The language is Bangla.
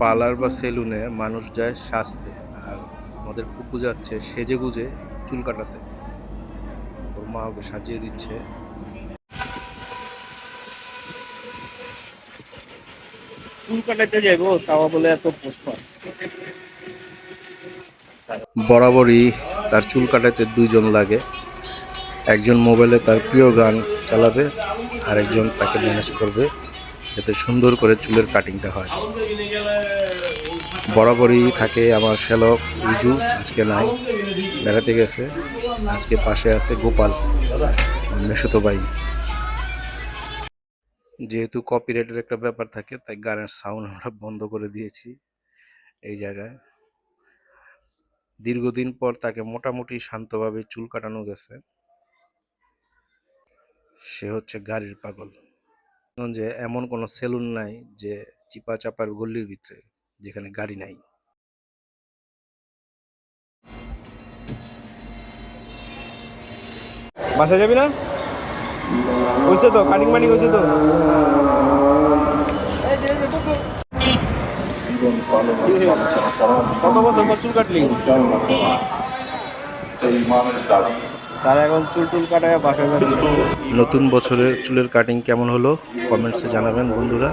পার্লার বা সেলুনে মানুষ যায় সাজতে, আর আমাদের পুপু যাচ্ছে সেজে গুজে চুল কাটাতে। ওর মা ওকে সাজিয়ে দিচ্ছে। চুল কাটাইতে যাইবো তাও বলে এত পোস্ট। বরাবরই তার চুল কাটাতে দুইজন লাগে, একজন মোবাইলে তার প্রিয় গান চালাবে আর একজন তাকে ম্যানেজ করবে যাতে সুন্দর করে চুলের কাটিংটা হয়। বরাবরই থাকে আমার শ্যালক রিজু, আজকে নাই, বেড়াতে গেছে। আজকে পাশে আছে গোপাল, মেশতো ভাই। যেহেতু কপিরাইটের একটা ব্যাপার থাকে, তাই গানের সাউন্ড আমরা বন্ধ করে দিয়েছি এই জায়গায়। দীর্ঘদিন পর তাকে মোটামুটি শান্তভাবে চুল কাটানো গেছে। সে হচ্ছে গাড়ির পাগল। যে এমন কোনো সেলুন নাই যে চিপা চাপার গল্লির ভিতরে যেখানে গাড়ি নাই। বাসা যাবি না? হয়েছে তো কাটিং মাটিং হয়েছে তো। কত বছর পর চুল কাটলি? স্যার এখন চুল টুল কাটায় বাসায় যাচ্ছে। নতুন বছরের চুলের কাটিং কেমন হলো কমেন্টসে জানাবেন বন্ধুরা।